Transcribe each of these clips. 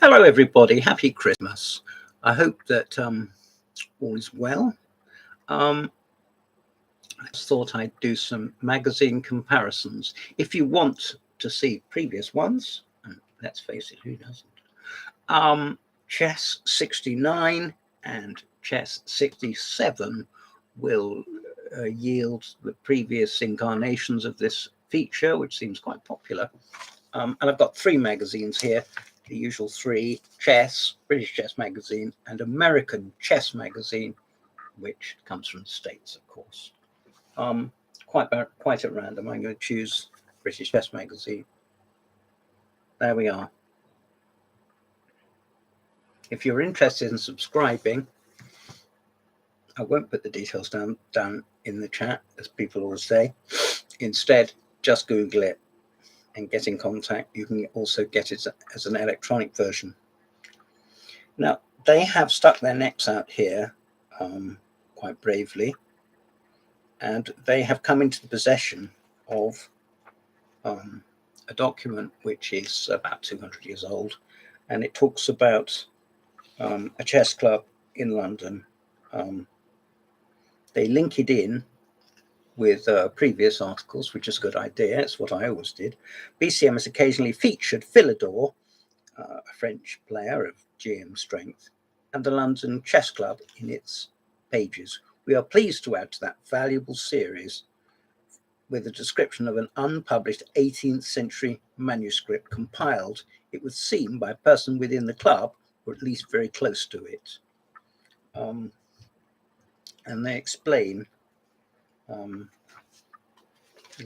Hello, everybody. Happy Christmas. I hope that all is well. I just thought I'd do some magazine comparisons. If you want to see previous ones, and let's face it, who doesn't? Chess69 and Chess67 will yield the previous incarnations of this feature, which seems quite popular. And I've got three magazines here, the usual three: Chess, British Chess Magazine, and American Chess Magazine, which comes from the States, of course. Quite at random, I'm going to choose British Chess Magazine. There we are. If you're interested in subscribing, I won't put the details down in the chat, as people always say. Instead, just Google it and get in contact. You can also get it as an electronic version. Now, they have stuck their necks out here quite bravely, and they have come into the possession of a document which is about 200 years old, and it talks about a chess club in London. They link it in with previous articles, which is a good idea. It's what I always did. BCM has occasionally featured Philidor, a French player of GM strength, and the London Chess Club in its pages. We are pleased to add to that valuable series with a description of an unpublished 18th century manuscript compiled, it would seem, by a person within the club, or at least very close to it. And they explain in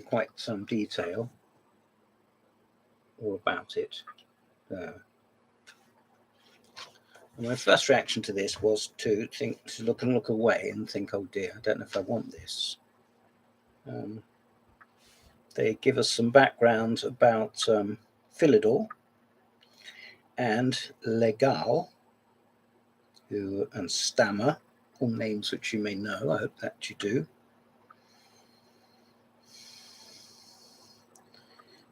quite some detail all about it. And my first reaction to this was to look away and think, oh dear, I don't know if I want this. They give us some background about Philidor and Legal, and Stammer, all names which you may know. I hope that you do.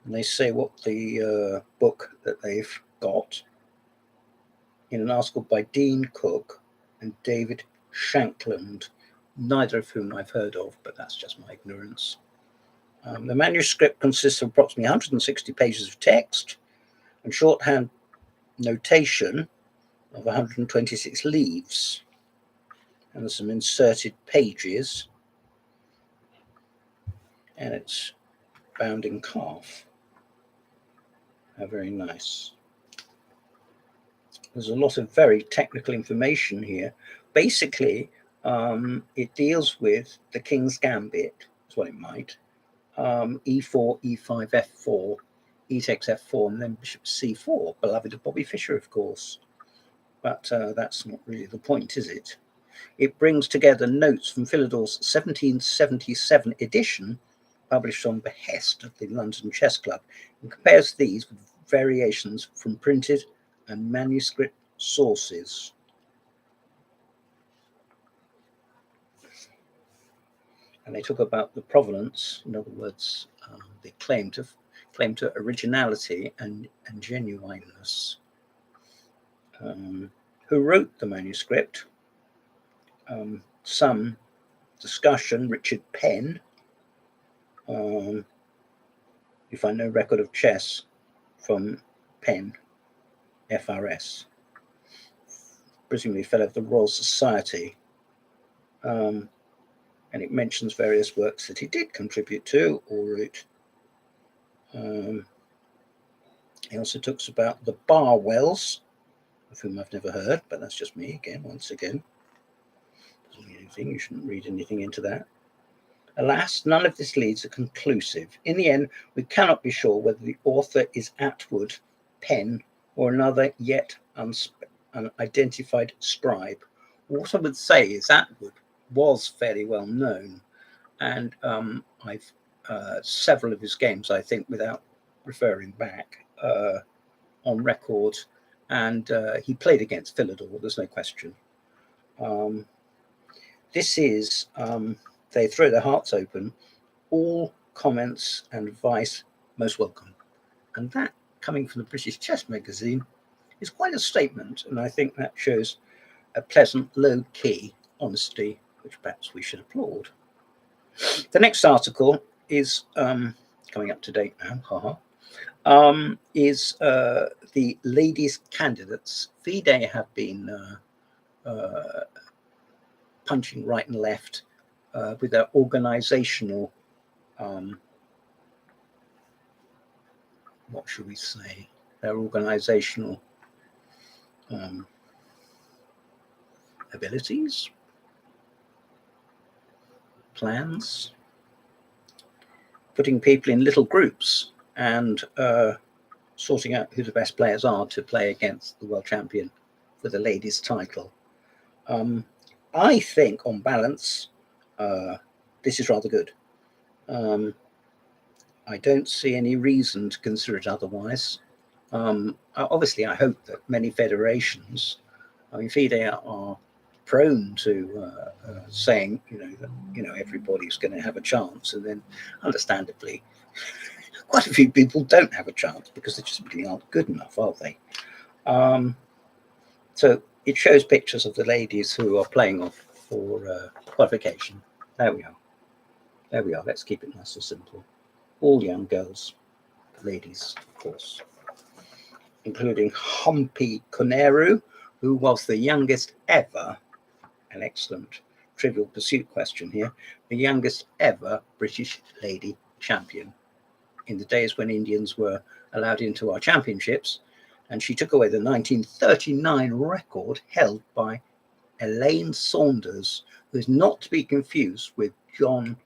And they say what the book that they've got in an article by Dean Cook and David Shankland, neither of whom I've heard of, but that's just my ignorance. The manuscript consists of approximately 160 pages of text and shorthand notation of 126 leaves. And there's some inserted pages, and it's bound in calf. How very nice. There's a lot of very technical information here. Basically, it deals with the King's Gambit, is what it might. E4, E5, F4, E takes F4, and then Bishop C4, beloved of Bobby Fischer, of course. But that's not really the point, is it? It brings together notes from Philidor's 1777 edition, published on behest of the London Chess Club, and compares these with variations from printed and manuscript sources. And they talk about the provenance, in other words, they claim to originality and genuineness. Who wrote the manuscript? Some discussion. Richard Penn. You find no record of chess from Penn, FRS, presumably fellow of the Royal Society. And it mentions various works that he did contribute to or wrote. He also talks about the Barwells, of whom I've never heard, but that's just me again, once again. Doesn't mean anything, you shouldn't read anything into that. Alas, none of this leads are conclusive. In the end, we cannot be sure whether the author is Atwood, Penn, or another yet unidentified scribe. What I would say is Atwood was fairly well known, and I've several of his games, I think, without referring back, on record, and he played against Philidor, there's no question. This is, they throw their hearts open, all comments and advice most welcome. And that, coming from the British Chess Magazine, is quite a statement, and I think that shows a pleasant, low-key honesty, which perhaps we should applaud. The next article is coming up to date now, is the ladies' candidates. FIDE have been punching right and left with their organizational, what should we say, their organizational abilities, plans, putting people in little groups and sorting out who the best players are to play against the world champion for the ladies' title. I think, on balance, this is rather good. I don't see any reason to consider it otherwise. Obviously, I hope that many federations, I mean, FIDE are prone to saying, that everybody's going to have a chance, and then, understandably, quite a few people don't have a chance because they just really aren't good enough, are they? So it shows pictures of the ladies who are playing off for qualification. There we are. There we are. Let's keep it nice and simple. All young girls, ladies, of course, including Humpy Koneru, who was the youngest ever, an excellent Trivial Pursuit question here, the youngest ever British lady champion in the days when Indians were allowed into our championships, and she took away the 1939 record held by Elaine Saunders, who is not to be confused with John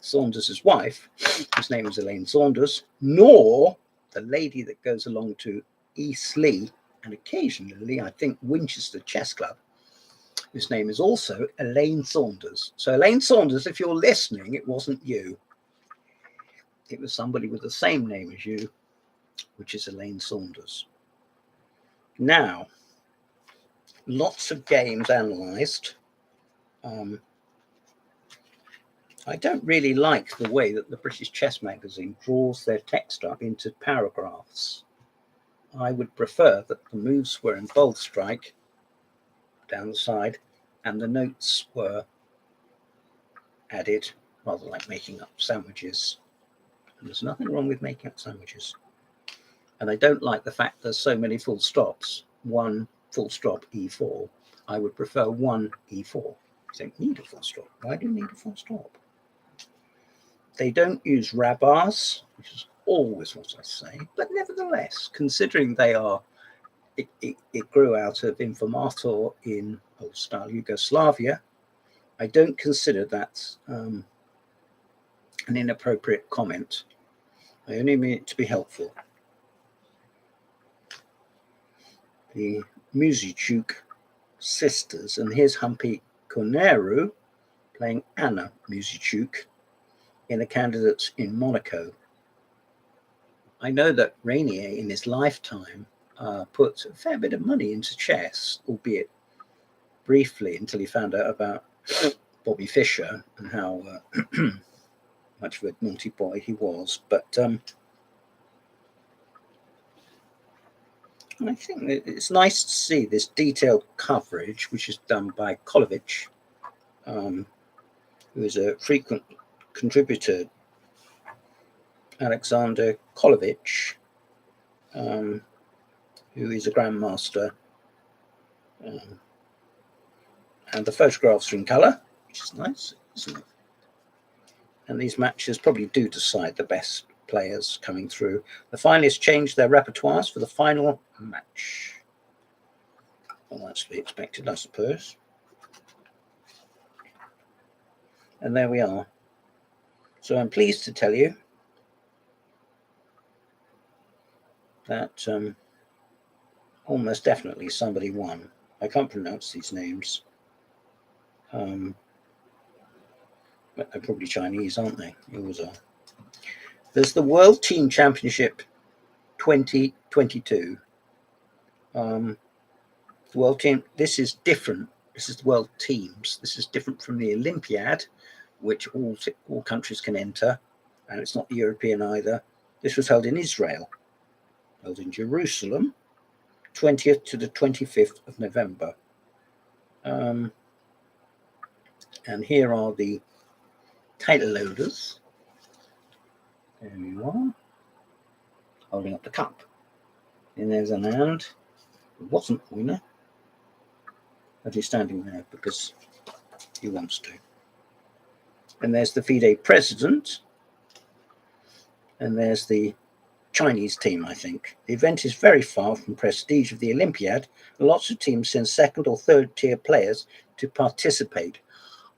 Saunders' wife, whose name is Elaine Saunders, nor the lady that goes along to Eastleigh and occasionally, I think, Winchester Chess Club, whose name is also Elaine Saunders. So Elaine Saunders, if you're listening, it wasn't you. It was somebody with the same name as you, which is Elaine Saunders. Now, lots of games analysed. I don't really like the way that the British Chess Magazine draws their text up into paragraphs. I would prefer that the moves were in bold strike down the side and the notes were added, rather like making up sandwiches. And there's nothing wrong with making up sandwiches. And I don't like the fact there's so many full stops. One full stop E4. I would prefer one E4. You don't need a full stop. Why do you need a full stop? They don't use rabars, which is always what I say, but nevertheless, considering they are, it grew out of Informator in old-style Yugoslavia, I don't consider that an inappropriate comment. I only mean it to be helpful. The Muzichuk sisters, and here's Humpy Koneru playing Anna Muzichuk in the candidates in Monaco. I know that Rainier in his lifetime put a fair bit of money into chess, albeit briefly until he found out about Bobby Fischer and how much of a naughty boy he was. But I think it's nice to see this detailed coverage, which is done by Kolovich, who is a frequent contributor, Alexander Kolovich, who is a grandmaster, and the photographs are in colour, which is nice, isn't it? And these matches probably do decide the best players coming through. The finalists changed their repertoires for the final match. Well, that's to be expected, I suppose. And there we are. So I'm pleased to tell you that almost definitely somebody won. I can't pronounce these names. But they're probably Chinese, aren't they? They always are. There's the World Team Championship 2022. The World Team, this is different. This is the World Teams. This is different from the Olympiad, which all countries can enter. And it's not European either. This was held in Israel, held in Jerusalem, 20th to the 25th of November. And here are the title loaders. There you are, holding up the cup. And there's an hand who wasn't the winner, but he's standing there because he wants to. And there's the FIDE president, and there's the Chinese team, I think. The event is very far from prestige of the Olympiad, and lots of teams send second or third tier players to participate.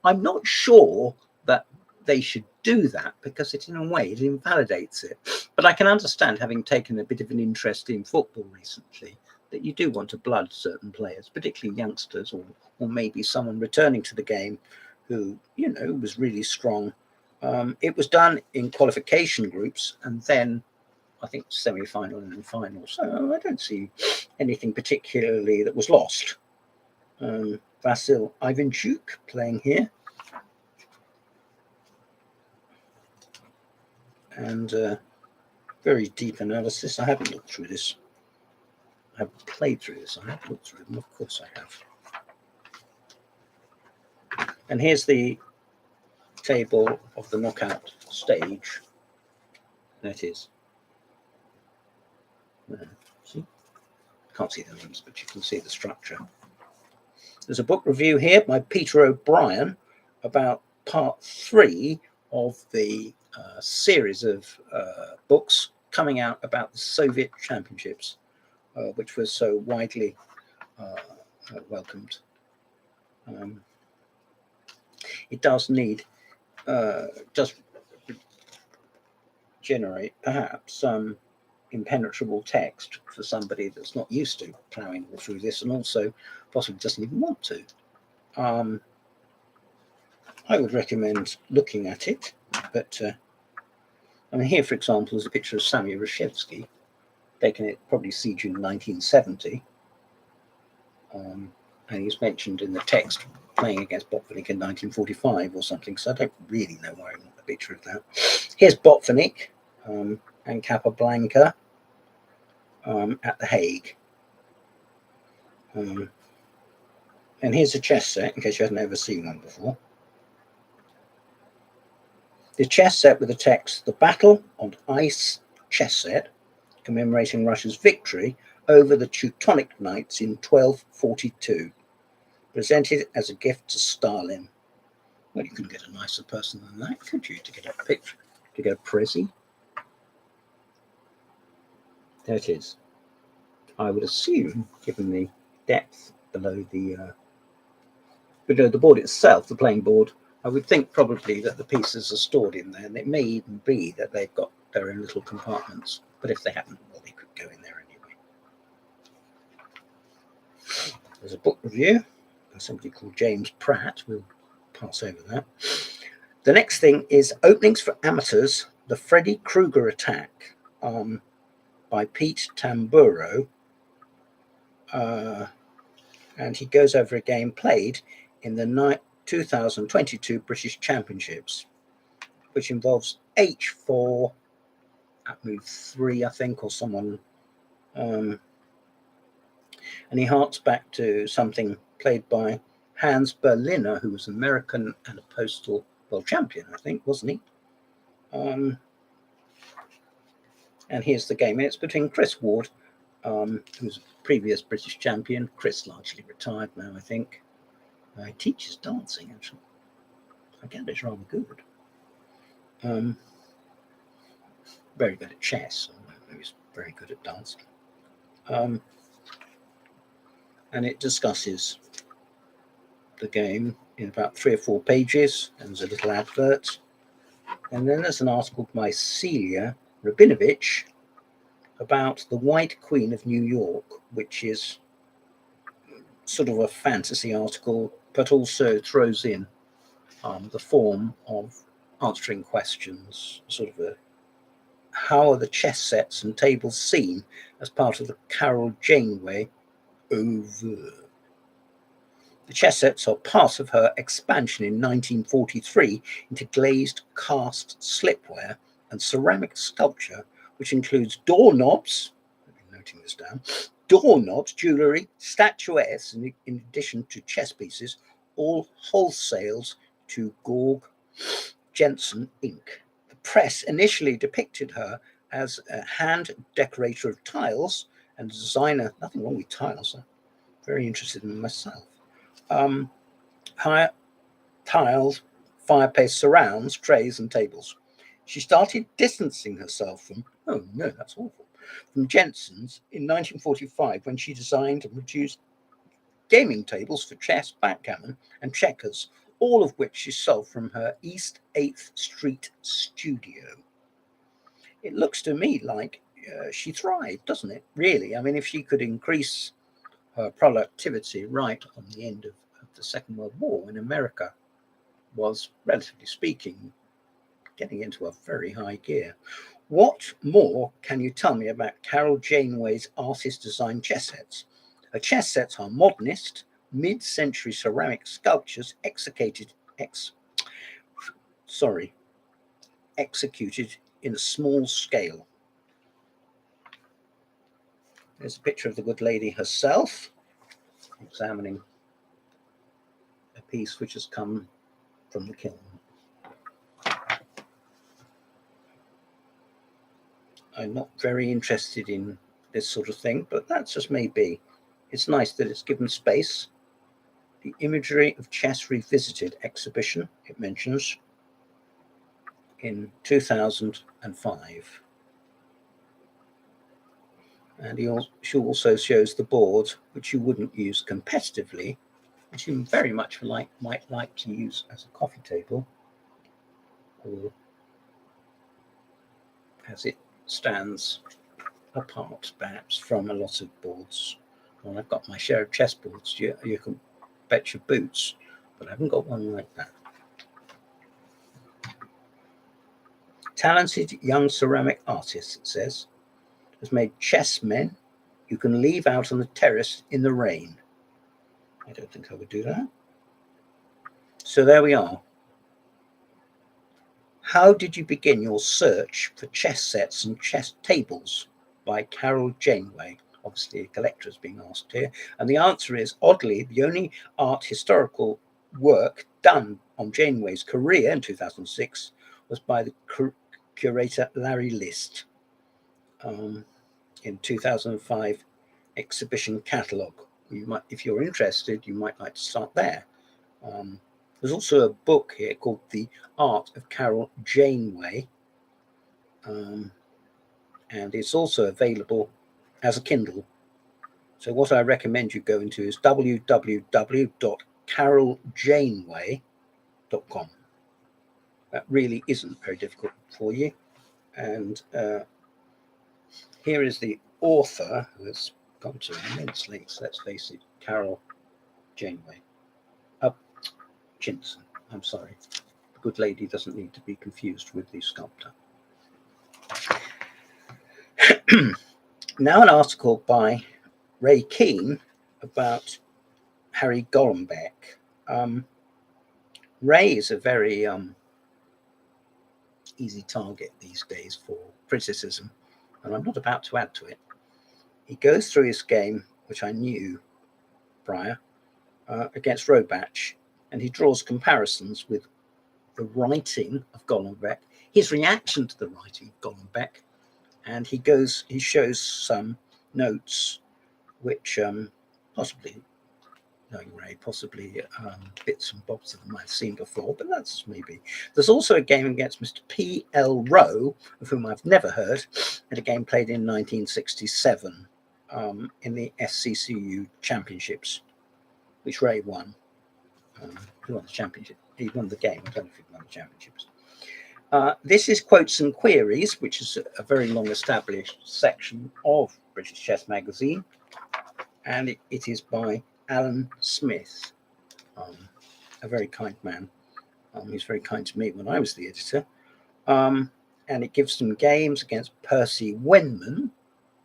I'm not sure that they should do that because in a way it invalidates it. But I can understand, having taken a bit of an interest in football recently, that you do want to blood certain players, particularly youngsters, or maybe someone returning to the game who, you know, was really strong. It was done in qualification groups and then I think semi-final and then final. So I don't see anything particularly that was lost. Vasil Ivanchuk playing here. And very deep analysis. I haven't looked through this. I haven't played through this. I have looked through them. Of course I have. And here's the table of the knockout stage. That is. See? Can't see the names, but you can see the structure. There's a book review here by Peter O'Brien about part 3 of the series of books coming out about the Soviet championships, which was so widely welcomed. It does need, just generate perhaps some impenetrable text for somebody that's not used to ploughing through this, and also possibly doesn't even want to. I would recommend looking at it, but I mean, here, for example, is a picture of Sammy Reshevsky, taken at probably siege in 1970, and he's mentioned in the text playing against Botvinnik in 1945 or something, so I don't really know why I want a picture of that. Here's Botvinnik and Capablanca at The Hague. And here's a chess set, in case you haven't ever seen one before. The chess set with the text, "The Battle on Ice Chess Set, commemorating Russia's victory over the Teutonic Knights in 1242, presented as a gift to Stalin." Well, you couldn't get a nicer person than that, could you, to get a picture, to get a prezi? There it is. I would assume, given the depth below the board itself, the playing board, I would think probably that the pieces are stored in there, and it may even be that they've got their own little compartments. But if they haven't, well, they could go in there anyway. There's a book review by somebody called James Pratt. We'll pass over that. The next thing is Openings for Amateurs, The Freddy Krueger Attack, by Pete Tamburo. And he goes over a game played in the 2022 British Championships, which involves H4 at move 3, I think, or someone. And he harks back to something played by Hans Berliner, who was American and a postal world champion, I think, wasn't he? And here's the game. It's between Chris Ward, who's a previous British champion. Chris largely retired now, I think. He teaches dancing, actually. I gather it's rather good. Very good at chess. He's very good at dancing. And it discusses the game in about 3 or 4 pages. And there's a little advert. And then there's an article by Celia Rabinovich about the White Queen of New York, which is sort of a fantasy article, but also throws in the form of answering questions, sort of how are the chess sets and tables seen as part of the Carol Janeway oeuvre? The chess sets are part of her expansion in 1943 into glazed cast slipware and ceramic sculpture, which includes doorknobs, I've been noting this down, doorknobs, jewellery, statuettes, in addition to chess pieces, all wholesales to Gorg Jensen Inc. The press initially depicted her as a hand decorator of tiles and designer. Nothing wrong with tiles. I'm very interested in them myself. Tiles, fireplace surrounds, trays, and tables. She started distancing herself from, oh no, that's awful, from Jensen's in 1945 when she designed and produced gaming tables for chess, backgammon, and checkers, all of which she sold from her East 8th Street studio. It looks to me like she thrived, doesn't it? Really? I mean, if she could increase her productivity right on the end of the Second World War, when America was, relatively speaking, getting into a very high gear. What more can you tell me about Carol Janeway's artist-designed chess sets? Her chess sets are modernist, mid-century ceramic sculptures executed in a small scale. There's a picture of the good lady herself examining a piece which has come from the kiln. I'm not very interested in this sort of thing, but that's just maybe. It's nice that it's given space. The Imagery of Chess Revisited exhibition, it mentions, in 2005. And she also shows the board, which you wouldn't use competitively, which you very much might like to use as a coffee table, or as it stands apart, perhaps, from a lot of boards. Well, I've got my share of chess boards, you can bet your boots, but I haven't got one like that. Talented young ceramic artist, it says, has made chess men you can leave out on the terrace in the rain. I don't think I would do that. So there we are. How did you begin your search for chess sets and chess tables? By Carol Janeway. Obviously, a collector is being asked here. And the answer is, oddly, the only art historical work done on Janeway's career in 2006 was by the curator Larry List in 2005 exhibition catalogue. You might, if you're interested, you might like to start there. There's also a book here called The Art of Carol Janeway, and it's also available as a Kindle. So what I recommend you go into is www.caroljaneway.com. That really isn't very difficult for you. And here is the author, who has gone to immense lengths, let's face it, Carol Janeway. Jensen, I'm sorry. The good lady doesn't need to be confused with the sculptor. Now an article by Ray Keane about Harry Golombek. Ray is a very easy target these days for criticism, and I'm not about to add to it. He goes through his game, which I knew prior, against Robach, and he draws comparisons with the writing of Golombek, his reaction to the writing of Golombek, and he shows some notes which possibly, knowing Ray, possibly bits and bobs of them I've seen before, but that's maybe. There's also a game against Mr. P.L. Rowe, of whom I've never heard, and a game played in 1967 in the SCCU Championships, which Ray won. He won the championship. He won the game. I don't know if he won the championships. This is Quotes and Queries, which is a very long established section of British Chess Magazine, and it is by Alan Smith, a very kind man. He was very kind to me when I was the editor. And it gives some games against Percy Wenman,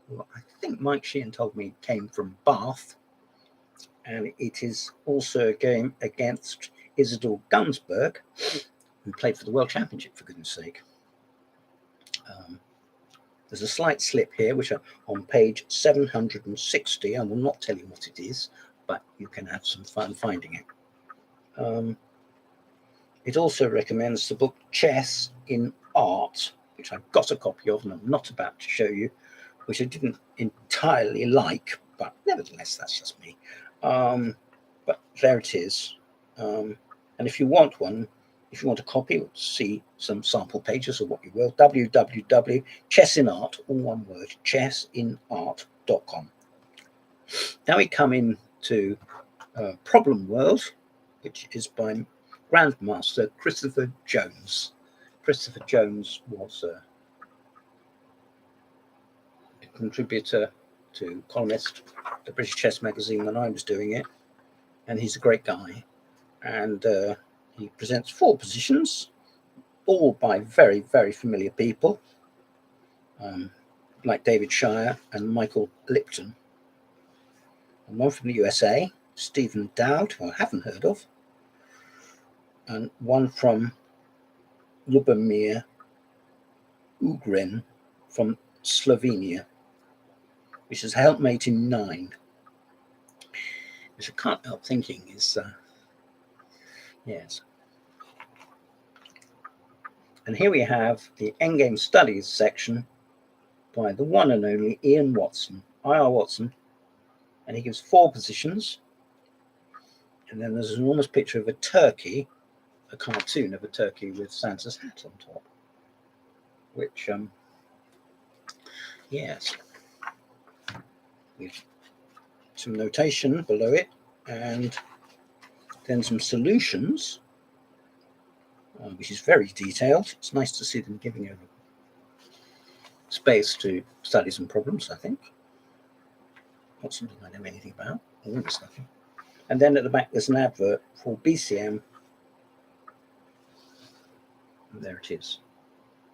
who I think Mike Sheehan told me came from Bath. And it is also a game against Isidore Gunsberg, who played for the World Championship, for goodness sake. There's a slight slip here, which are on page 760. I will not tell you what it is, but you can have some fun finding it. It also recommends the book Chess in Art, which I've got a copy of and I'm not about to show you, which I didn't entirely like, but nevertheless, that's just me. But there it is. And if you want one, if you want a copy, see some sample pages or what you will, www.chessinart, all one word, chessinart.com. Now we come into Problem World, which is by Grandmaster Christopher Jones. Christopher Jones was a contributor to columnist, the British Chess magazine when I was doing it, and he's a great guy. And he presents 4 positions, all by very, very familiar people, like David Shire and Michael Lipton. And one from the USA, Stephen Dowd, who I haven't heard of, and one from Lubomir Ugrin from Slovenia, which is helpmate in 9. Which I can't help thinking is, yes. And here we have the Endgame Studies section by the one and only Ian Watson, I.R. Watson, and he gives 4 positions. And then there's an enormous picture of a turkey, a cartoon of a turkey with Santa's hat on top, which, yes, with some notation below it, and then some solutions, which is very detailed. It's nice to see them giving over space to study some problems, I think. Not something I know anything about, almost nothing. And then at the back, there's an advert for BCM. And there it is.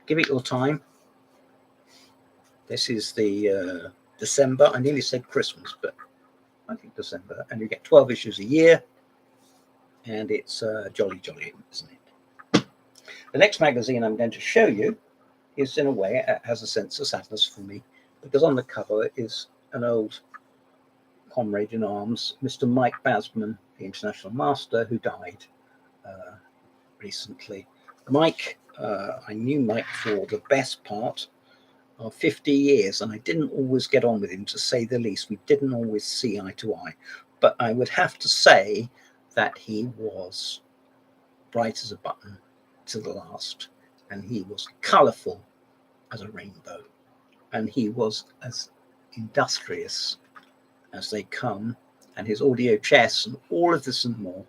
Give it your time. This is the December. I nearly said Christmas, but I think December. And you get 12 issues a year. And it's jolly, isn't it? The next magazine I'm going to show you is, in a way, it has a sense of sadness for me, because on the cover is an old comrade in arms, Mr. Mike Basman, the international master, who died recently. Mike, I knew Mike for the best part of 50 years, and I didn't always get on with him, to say the least. We didn't always see eye to eye, but I would have to say that he was bright as a button to the last, and he was colourful as a rainbow, and he was as industrious as they come, and his audio chess and all of this and more,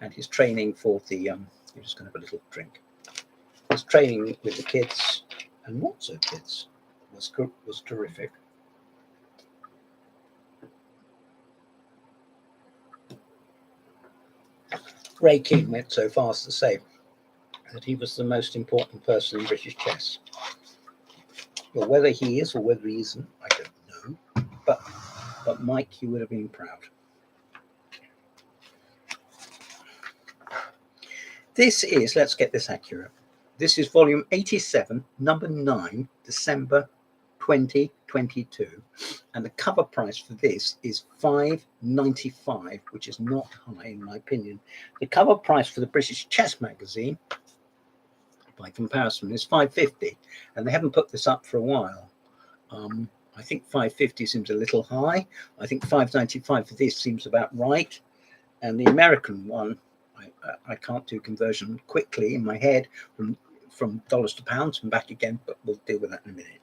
and his training for the I'm just going to have a little drink. His training with the kids and not so kids was terrific. Ray King went so far as to say that he was the most important person in British chess. Well, whether he is or whether he isn't, I don't know. But Mike, he would have been proud. This is, let's get this accurate. This is volume 87, number 9, December 2022. And the cover price for this is £5.95, which is not high in my opinion. The cover price for the British Chess magazine, by comparison, is £5.50, and they haven't put this up for a while. I think £5.50 seems a little high. I think £5.95 for this seems about right. And the American one, I can't do conversion quickly in my head from dollars to pounds and back again, but we'll deal with that in a minute.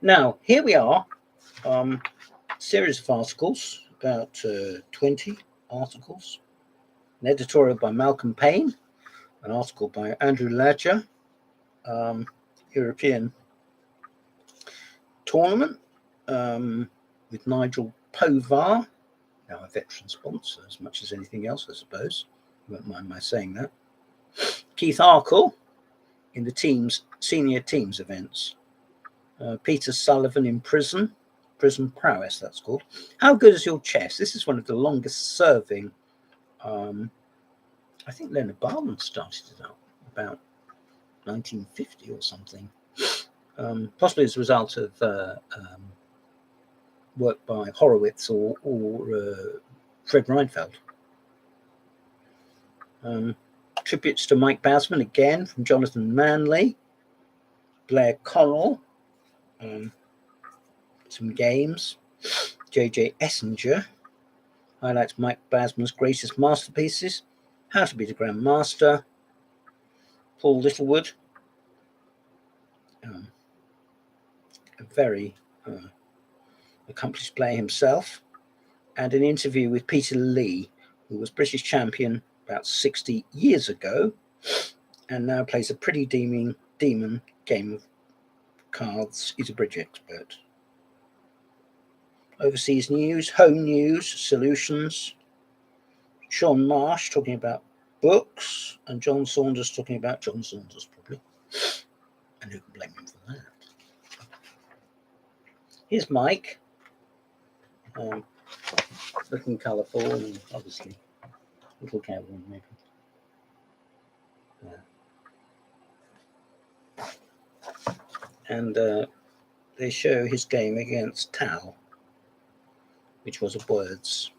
Now, here we are, series of articles, about 20 articles, an editorial by Malcolm Payne, an article by Andrew Ladger, European tournament with Nigel Povar, now a veteran sponsor as much as anything else, I suppose. You won't mind my saying that. Keith Arkle in the senior teams events. Peter Sullivan in prison prowess, that's called. How good is your chess? This is one of the longest serving. I think Leonard Barman started it up about 1950 or something. possibly as a result of work by Horowitz or Fred Reinfeldt. Tributes to Mike Basman again from Jonathan Manley, Blair Connell, some games. J.J. Essinger highlights Mike Basman's greatest masterpieces, How to Be the Grandmaster. Paul Littlewood, a very accomplished player himself, and an interview with Peter Lee, who was British champion about 60 years ago and now plays a pretty demon game of cards. He's a bridge expert. Overseas news, home news, solutions. Sean Marsh talking about books, and John Saunders talking about John Saunders, probably. And who can blame him for that? Here's Mike, looking colourful and obviously a little cowboy, maybe. And they show his game against Tal, which was of words.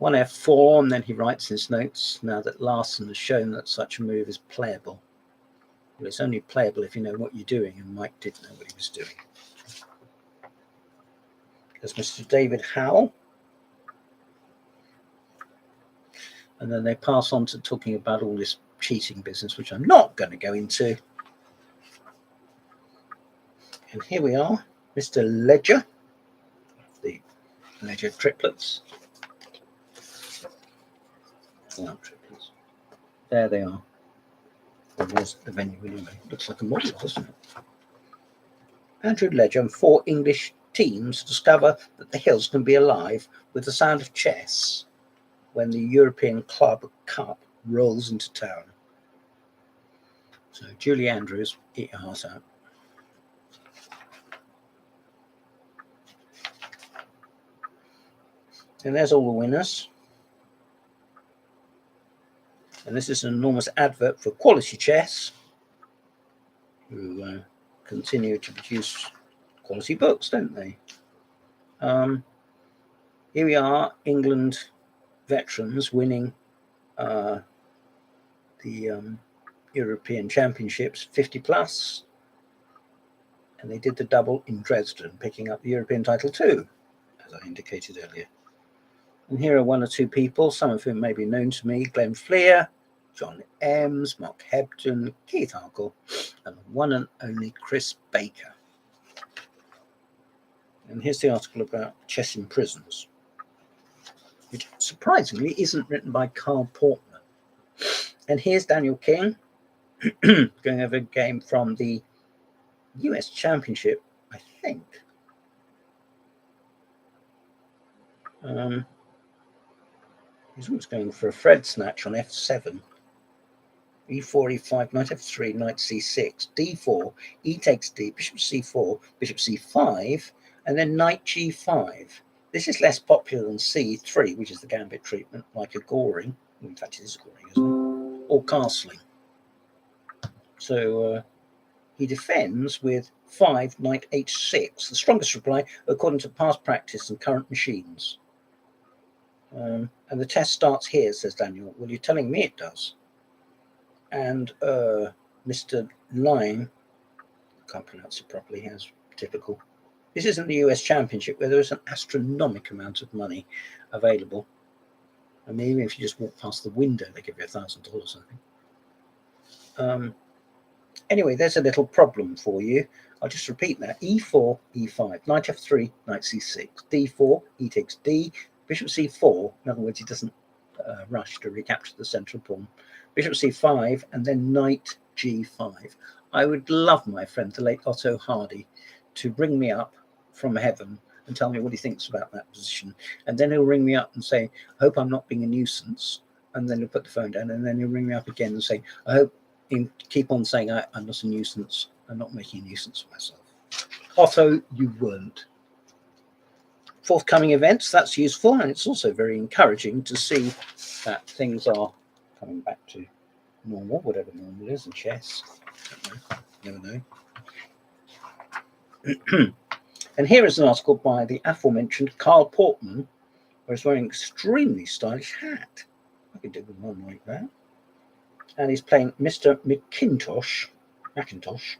1F4, and then he writes his notes, now that Larson has shown that such a move is playable. Well, it's only playable if you know what you're doing, and Mike did know what he was doing. There's Mr. David Howell. And then they pass on to talking about all this cheating business, which I'm not going to go into. And here we are, Mr. Ledger, the Ledger triplets. Oh, triplets. There they are. There was the venue anyway. Looks like a model, doesn't it? Andrew Ledger and 4 English teams discover that the hills can be alive with the sound of chess when the European Club Cup rolls into town. So, Julie Andrews, eat your heart out. And there's all the winners. And this is an enormous advert for Quality Chess, who continue to produce quality books, don't they? Here we are, England veterans winning the European Championships 50 plus. And they did the double in Dresden, picking up the European title too, as I indicated earlier. And here are 1 or 2 people, some of whom may be known to me: Glenn Fleer, John Ems, Mark Hebden, Keith Harkle, and the one and only Chris Baker. And here's the article about chess in prisons, which surprisingly isn't written by Carl Portman. And here's Daniel King going over a game from the US Championship, I think. He's almost going for a Fred snatch on F7. E4, E5, knight F3, knight C6, D4, E takes D, bishop C4, bishop C5, and then knight G5. This is less popular than C3, which is the gambit treatment, like a goring. In fact, it is a goring, isn't it? Or castling. So he defends with 5, knight H6, the strongest reply according to past practice and current machines. And the test starts here, says Daniel. Well, you're telling me it does. And Mr. Line, I can't pronounce it properly, as typical. This isn't the US Championship, where there is an astronomical amount of money available. I mean, even if you just walk past the window, they give you $1,000, I think. Anyway, there's a little problem for you. I'll just repeat that. E4, E5, knight F3, knight C6, D4, E takes D, bishop C4. In other words, he doesn't rush to recapture the central pawn. Bishop C5, and then knight G5. I would love my friend, the late Otto Hardy, to ring me up from heaven and tell me what he thinks about that position. And then he'll ring me up and say, I hope I'm not being a nuisance. And then he'll put the phone down, and then he'll ring me up again and say, I hope you keep on saying I'm not a nuisance. I'm not making a nuisance of myself. Otto, you weren't. Forthcoming events, that's useful, and it's also very encouraging to see that things are coming back to normal, whatever normal is in chess. Don't know. Never know. And here is an article by the aforementioned Carl Portman, where he's wearing an extremely stylish hat. I could do with one like that. And he's playing Mr. Macintosh,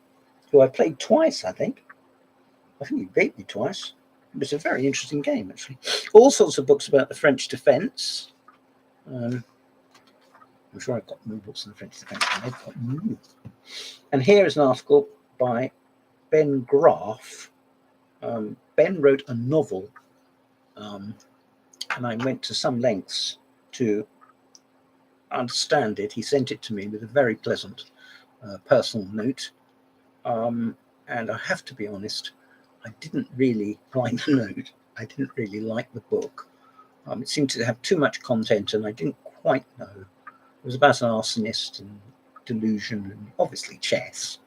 who I played twice, I think. I think he beat me twice. It was a very interesting game, actually. All sorts of books about the French defence. I'm sure I've got more books on the French defence than I've got more. And here is an article by Ben Graff. Ben wrote a novel, and I went to some lengths to understand it. He sent it to me with a very pleasant personal note. And I have to be honest, I didn't really like the note. I didn't really like the book. It seemed to have too much content, and I didn't quite know. It was about an arsonist and delusion and obviously chess.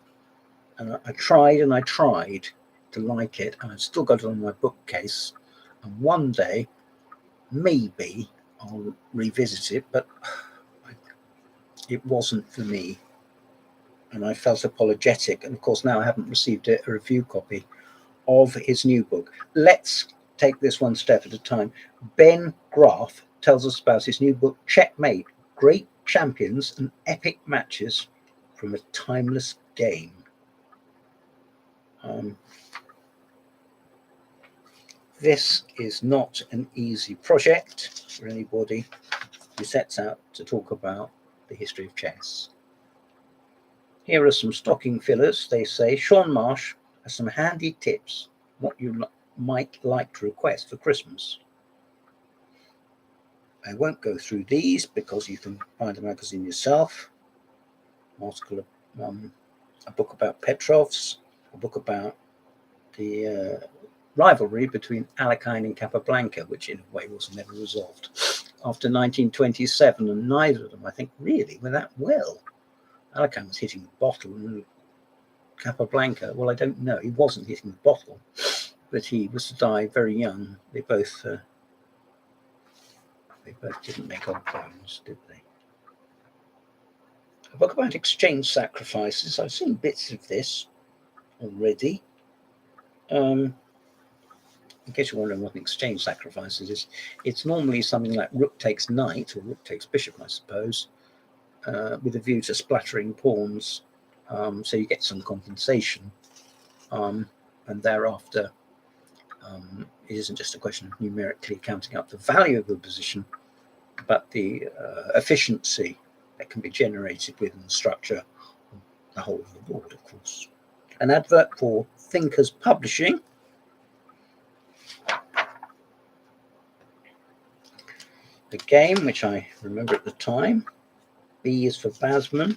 And I tried and I tried to like it, and I've still got it on my bookcase. And one day, maybe I'll revisit it, but it wasn't for me. And I felt apologetic. And of course, now I haven't received a review copy of his new book. Let's take this one step at a time. Ben Graff tells us about his new book, Checkmate, Great Champions and Epic Matches from a Timeless Game. This is not an easy project for anybody who sets out to talk about the history of chess. Here are some stocking fillers. They say Sean Marsh has some handy tips what you might like to request for Christmas. I won't go through these because you can find the magazine yourself. An article, a book about Petrovs, a book about the rivalry between Alekhine and Capablanca, which in a way was never resolved after 1927, and neither of them, I think, really were that well. Alekhine was hitting the bottle, and Capablanca, well, I don't know, he wasn't hitting the bottle, but he was to die very young. They both didn't make old bones, did they? A book about exchange sacrifices. I've seen bits of this already. In case you're wondering what an exchange sacrifices is, it's normally something like rook takes knight, or rook takes bishop, I suppose, with a view to splattering pawns, so you get some compensation. And thereafter, it isn't just a question of numerically counting up the value of the position, but the efficiency that can be generated within the structure of the whole of the board, of course. An advert for Thinkers Publishing. The game, which I remember at the time, B is for Basman,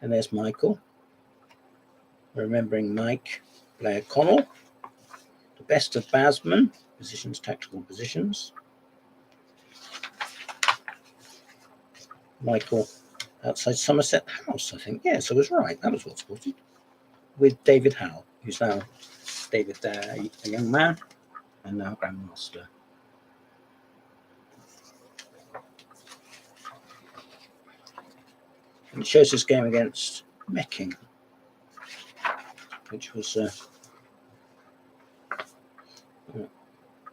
and there's Michael. Remembering Mike Blair Connell. The best of Basman, positions, tactical positions. Michael outside Somerset House, I think. Yes, I was right. That was what's spotted. With David Howe, who's now David there, a young man, and now Grandmaster. And it shows this game against Mecking, which was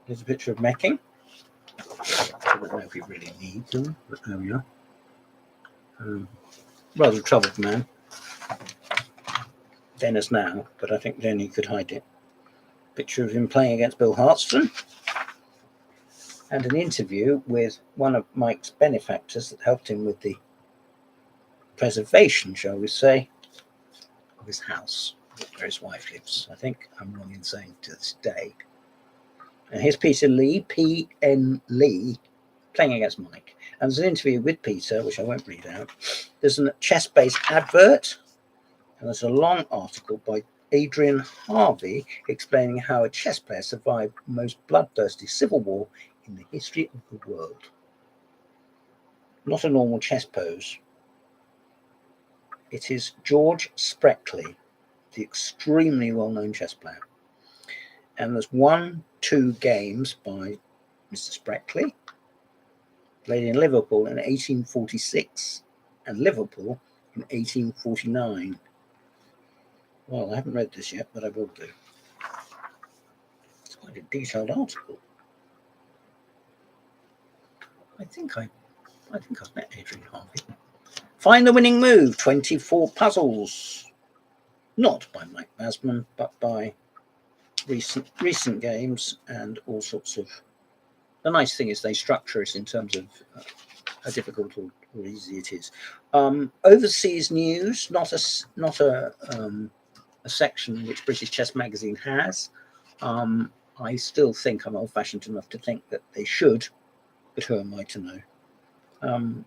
here's a picture of Mecking. I don't know if we really need them, but there we are. Rather a troubled man, then as now, but I think then he could hide it. Picture of him playing against Bill Hartston, and an interview with one of Mike's benefactors that helped him with the preservation, shall we say, of his house where his wife lives. I think I'm wrong in saying to this day. And here's Peter Lee, P.N. Lee, playing against Mike. And there's an interview with Peter, which I won't read out. There's a chess-based advert, and there's a long article by Adrian Harvey explaining how a chess player survived the most bloodthirsty civil war in the history of the world. Not a normal chess pose. It is George Spreckley, the extremely well-known chess player. And there's 1-2 games by Mr. Spreckley, played in Liverpool in 1846 and Liverpool in 1849. Well, I haven't read this yet, but I will do. quite a detailed article. I think I've met Adrian Harvey. Find the winning move, 24 puzzles. Not by Mike Masman, but by recent games and all sorts of. The nice thing is they structure it in terms of how difficult or easy it is. Overseas news, not a section which British Chess Magazine has. I still think I'm old-fashioned enough to think that they should, but who am I to know?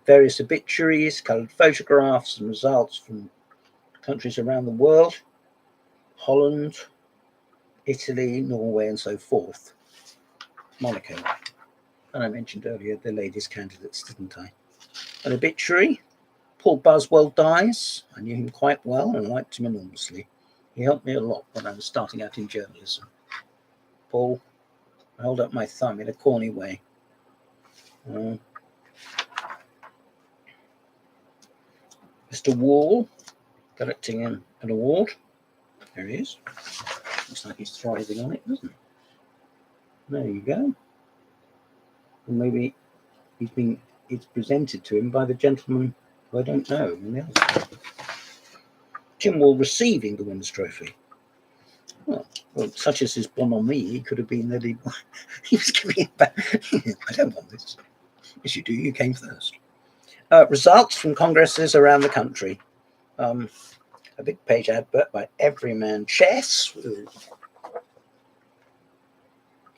Various obituaries, coloured photographs and results from countries around the world, Holland, Italy, Norway, and so forth. Monaco. And I mentioned earlier the ladies' candidates, didn't I? An obituary. Paul Buswell dies. I knew him quite well and liked him enormously. He helped me a lot when I was starting out in journalism. Paul, I hold up my thumb in a corny way. Mr. Wall, collecting an award. There he is. Looks like he's thriving on it, doesn't it? There you go. And maybe it's presented to him by the gentleman who I don't know. Tim Wall receiving the Winners' Trophy. Well, such as his bonhomie, he could have been that he was giving it back. I don't want this. Yes, you do. You came first. Results from congresses around the country. A big page advert by Everyman Chess.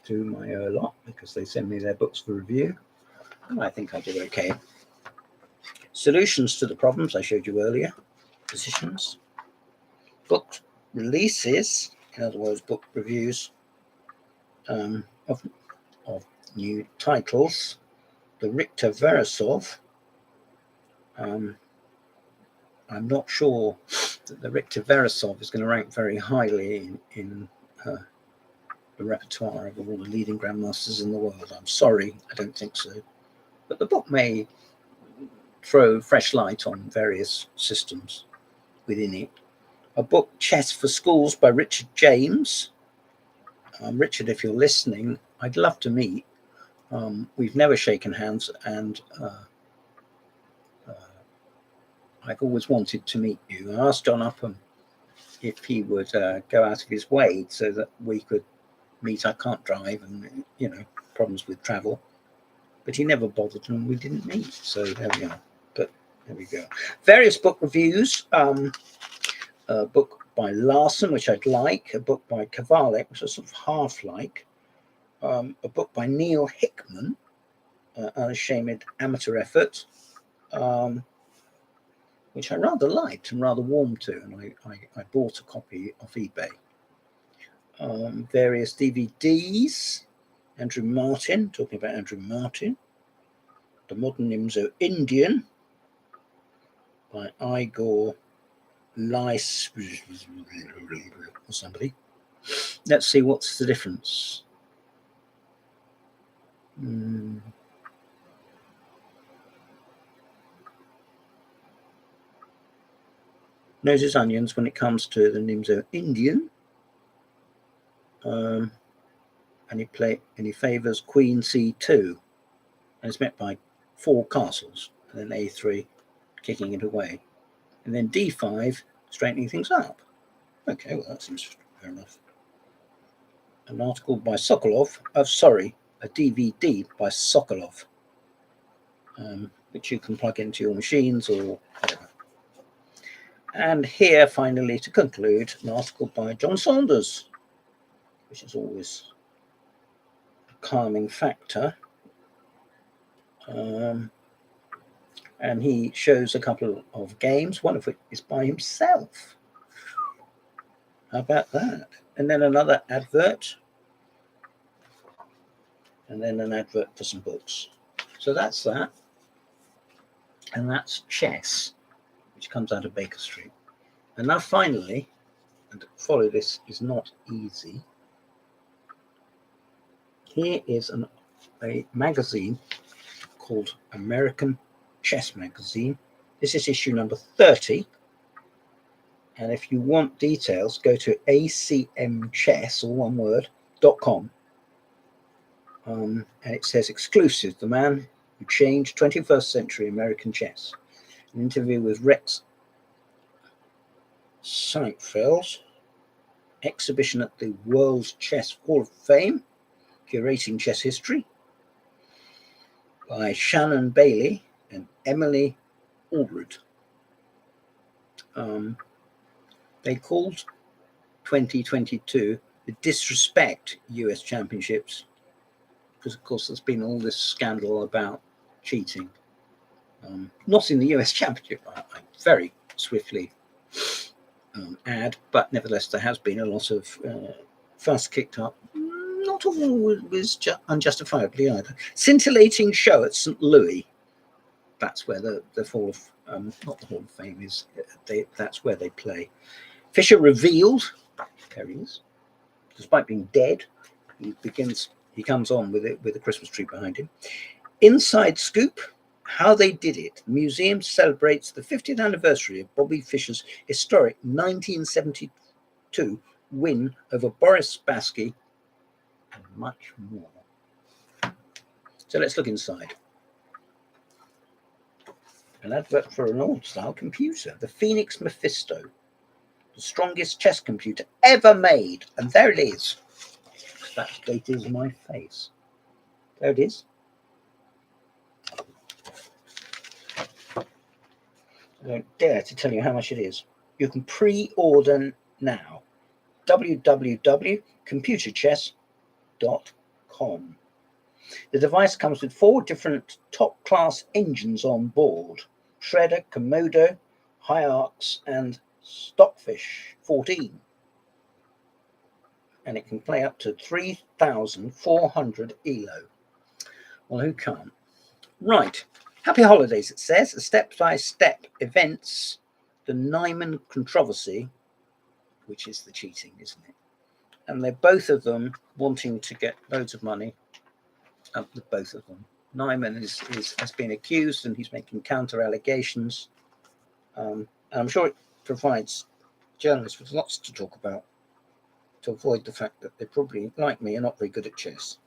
Do my lot because they send me their books for review. And I think I did okay. Solutions to the problems I showed you earlier. Positions. Book releases, in other words, book reviews of new titles. The Richter Veresov. I'm not sure that the Richter Veresov is going to rank very highly in the repertoire of all the leading grandmasters in the world. I'm sorry, I don't think so. But the book may throw fresh light on various systems within it. A book, Chess for Schools by Richard James. Richard, if you're listening, I'd love to meet. We've never shaken hands, and I've always wanted to meet you. I asked John Upham if he would go out of his way so that we could meet. I can't drive and, problems with travel. But he never bothered and we didn't meet. So there we are. But there we go. Various book reviews. A book by Larson, which I'd like. A book by Kavalek, which I sort of half like. A book by Neil Hickman, Unashamed Amateur Effort, which I rather liked and rather warmed to, and I bought a copy off eBay. Various DVDs. Andrew Martin, talking about Andrew Martin. The Modern Nimzo Indian by Igor Lice or somebody. Let's see what's the difference. Noses onions when it comes to the Nimzo Indian. And he favours Queen C2, and it's met by 4 castles, and then A3 kicking it away, and then D5 straightening things up. Okay, well that seems fair enough. An article by Sokolov, a DVD by Sokolov, which you can plug into your machines or whatever. And here, finally, to conclude, an article by John Saunders, which is always a calming factor. And he shows a couple of games, one of which is by himself. How about that? And then another advert. And then an advert for some books. So that's that. And that's Chess, which comes out of Baker Street. And now finally, and to follow this is not easy, here is a magazine called American Chess Magazine. This is issue number 30. And if you want details, go to acmchess, all one word, .com. And it says exclusive, the man who changed 21st century American chess. An interview with Rex Seinfeld, exhibition at the World Chess Hall of Fame, curating chess history, by Shannon Bailey and Emily Aldred. They called 2022 the Disrespect US Championships, because of course there's been all this scandal about cheating. Not in the US Championship, I very swiftly add, but nevertheless there has been a lot of fuss kicked up, not always unjustifiably either. Scintillating show at St. Louis. That's where the Hall of not the Hall of Fame is. That's where they play. Fischer revealed, there he is, despite being dead, he comes on with a Christmas tree behind him. Inside scoop, how they did it. The museum celebrates the 50th anniversary of Bobby Fischer's historic 1972 win over Boris Spassky, and much more. So let's look inside. An advert for an old-style computer, the Phoenix Mephisto, the strongest chess computer ever made. And there it is. That date is my face. There it is. I don't dare to tell you how much it is. You can pre-order now. www.computerchess.com. The device comes with 4 different top-class engines on board: Shredder, Komodo, Hierarchs, and Stockfish 14. And it can play up to 3,400 ELO. Well, who can't? Right. Happy holidays, it says. A step-by-step events, the Nyman controversy, which is the cheating, isn't it? And they're both of them wanting to get loads of money. Both of them. Nyman has been accused, and he's making counter allegations. And I'm sure it provides journalists with lots to talk about, to avoid the fact that they probably, like me, are not very good at chess.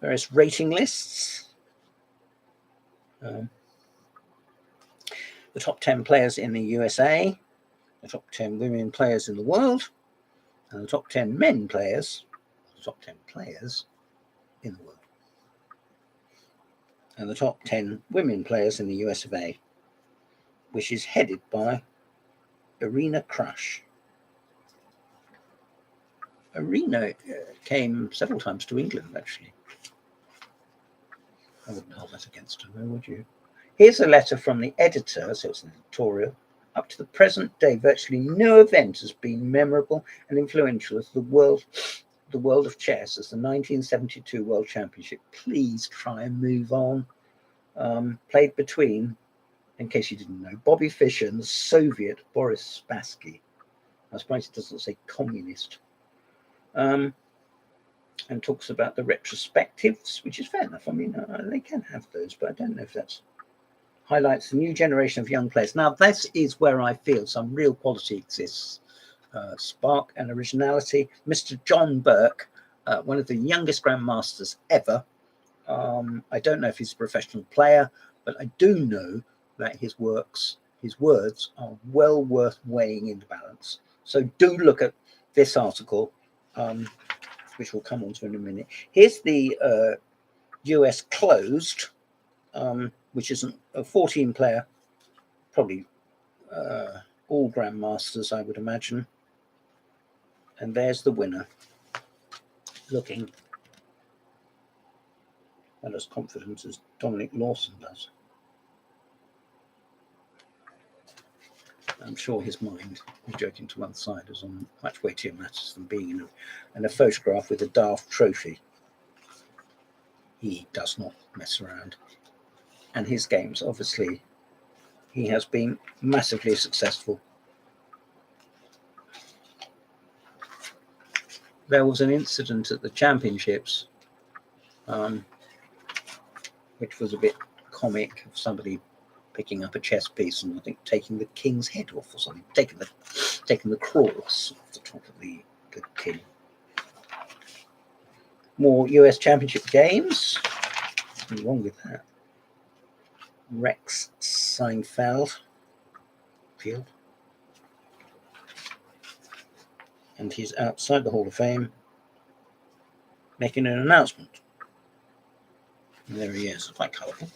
Various rating lists. The top 10 players in the USA, the top 10 women players in the world, and the top 10 men players, the top 10 players in the world, and the top 10 women players in the US of A, which is headed by Irina Krush. Irina came several times to England, actually. I wouldn't hold that against her, though, would you? Here's a letter from the editor, so it's an editorial. Up to the present day, virtually no event has been memorable and influential as the world of chess as the 1972 World Championship. Please try and move on. Played between, in case you didn't know, Bobby Fischer and the Soviet Boris Spassky. I'm surprised it doesn't say communist. And talks about the retrospectives, which is fair enough. I mean, they can have those, but I don't know if that's highlights the new generation of young players. Now, this is where I feel some real quality exists. Spark and originality. Mr. John Burke, one of the youngest grandmasters ever. I don't know if he's a professional player, but I do know that his words are well worth weighing in the balance. So do look at this article, which we'll come on to in a minute. Here's the US closed, which isn't a 14-player, probably all grandmasters, I would imagine. And there's the winner, looking well as confident as Dominic Lawson does. I'm sure his mind, joking to one side, is on much weightier matters than being in a photograph with a daft trophy. He does not mess around. And his games, obviously, he has been massively successful. There was an incident at the championships, which was a bit comic, of somebody picking up a chess piece and I think taking the king's head off or something, taking the cross off the top of the king. More US Championship games. Nothing wrong with that. Rex Seinfeld field. And he's outside the Hall of Fame making an announcement. And there he is. Quite colourful.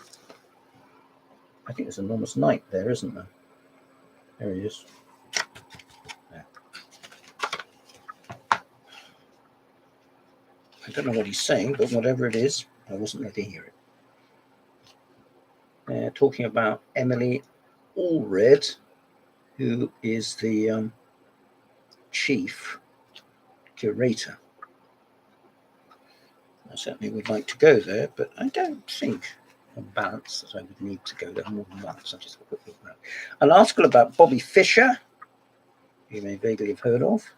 I think there's an enormous knight there, isn't there? There he is. There. I don't know what he's saying, but whatever it is, I wasn't ready to hear it. They're talking about Emily Allred, who is the chief curator. I certainly would like to go there, but I don't think on balance that I would need to go there more than once. I just quick look around. An article about Bobby Fischer, you may vaguely have heard of.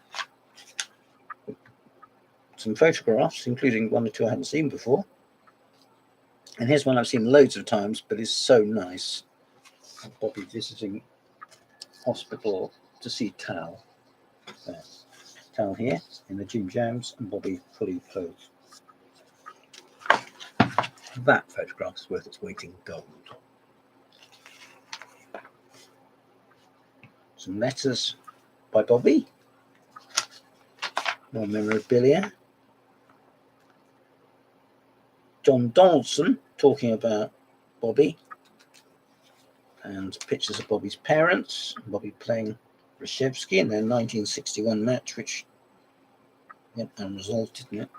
Some photographs, including one or two I hadn't seen before. And here's one I've seen loads of times, but is so nice. Bobby visiting hospital to see Tal. There. Tal here in the Jim Jams, and Bobby fully clothed. That photograph is worth its weight in gold. Some letters by Bobby. More memorabilia. John Donaldson talking about Bobby. And pictures of Bobby's parents. Bobby playing Reshevsky in their 1961 match, which went unresolved, didn't it?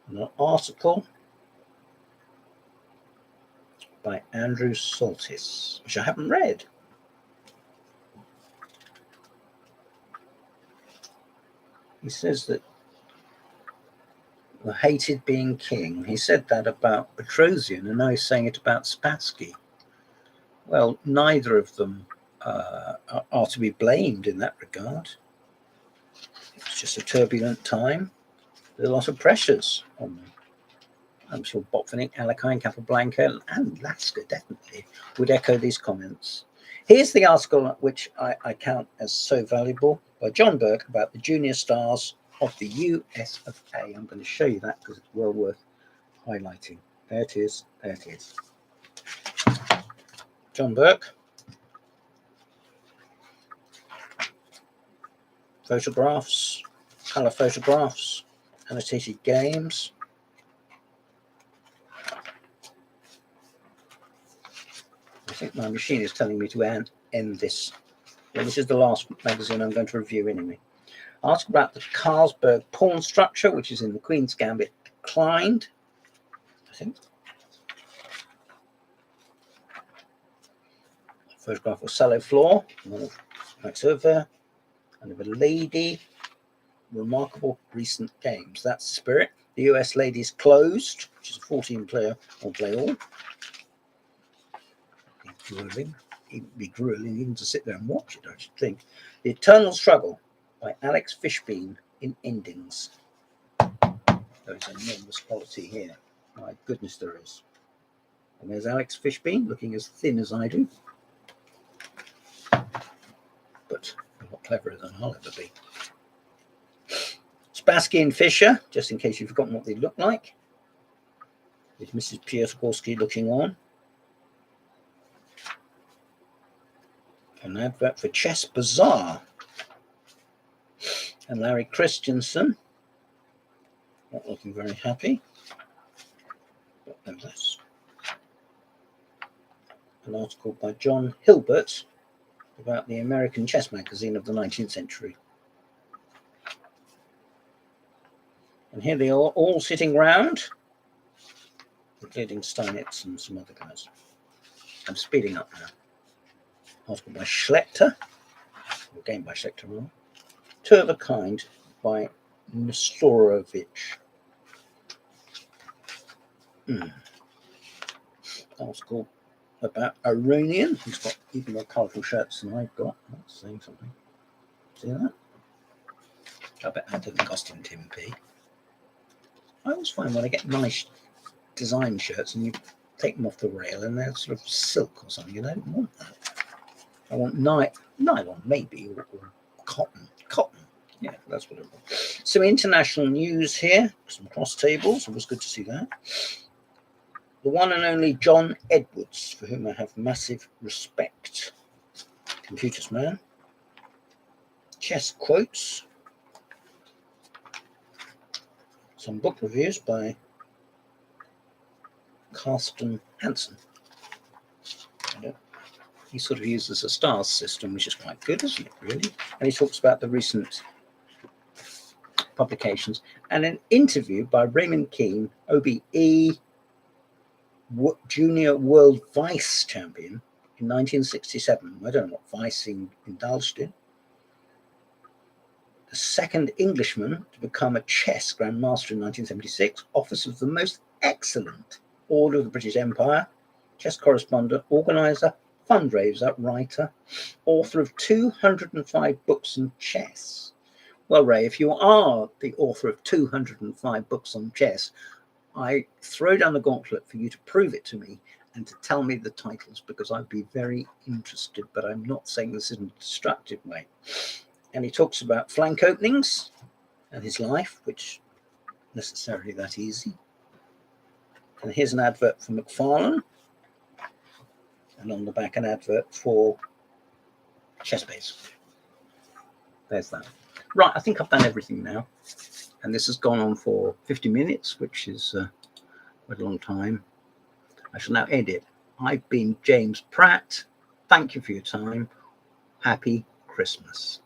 An article by Andrew Soltis, which I haven't read. He says that we hated being king. He said that about Petrosian, and now he's saying it about Spassky. Well, neither of them are to be blamed in that regard. It's just a turbulent time. There's a lot of pressures on them. I'm sure Botvinnik, Alekhine, Capablanca, and Lasker definitely would echo these comments. Here's the article which I count as so valuable by John Burke about the junior stars of the US of A. I'm going to show you that because it's well worth highlighting. There it is. There it is. John Burke. Photographs, colour photographs, annotated games. I think my machine is telling me to end this. Well, this is the last magazine I'm going to review anyway. Article about the Carlsberg pawn structure, which is in the Queen's Gambit, declined, I think. A photograph of Sallow Floor, Max over, and of a lady. Remarkable recent games. That's the spirit. The US Ladies Closed, which is a 14-player or play all. It'd be grueling even to sit there and watch it, I should think. The Eternal Struggle by Alex Fishbein in Endings. There is enormous quality here. My goodness, there is. And there's Alex Fishbein looking as thin as I do, but a lot cleverer than I'll ever be. Spassky and Fischer, just in case you've forgotten what they look like, with Mrs. Piotr looking on. An advert for Chess Bazaar. And Larry Christensen, not looking very happy, but nevertheless. An article by John Hilbert about the American chess magazine of the 19th century. And here they are all sitting round, including Steinitz and some other guys. I'm speeding up now. Article by Schlechter, or game by Schlechter, rather. Two of a Kind by Nestorovich. Article about Iranian, who's got even more colourful shirts than I've got. That's saying something. See that? I bet that didn't cost him Tim P. I always find when I get nice design shirts and you take them off the rail and they're sort of silk or something, you don't want that. I want nylon maybe, or cotton. Cotton, Yeah, that's what it was. Some international news here, some cross tables. It was good to see that. The one and only John Edwards, for whom I have massive respect. Computers man. Chess quotes. Some book reviews by Carsten Hansen. He sort of uses a stars system, which is quite good, isn't it, really? And he talks about the recent publications and an interview by Raymond Keane, OBE Junior World Vice Champion in 1967. I don't know what vice indulged in. The second Englishman to become a chess grandmaster in 1976, Officer of the Most Excellent Order of the British Empire, chess correspondent, organizer, fundraiser, writer, author of 205 books on chess. Well, Ray, if you are the author of 205 books on chess, I throw down the gauntlet for you to prove it to me and to tell me the titles, because I'd be very interested, but I'm not saying this in a destructive way. And he talks about flank openings and his life, which isn't necessarily that easy. And here's an advert for McFarlane. And on the back, an advert for ChessBase. There's that. Right, I think I've done everything now. And this has gone on for 50 minutes, which is quite a long time. I shall now end it. I've been James Pratt. Thank you for your time. Happy Christmas.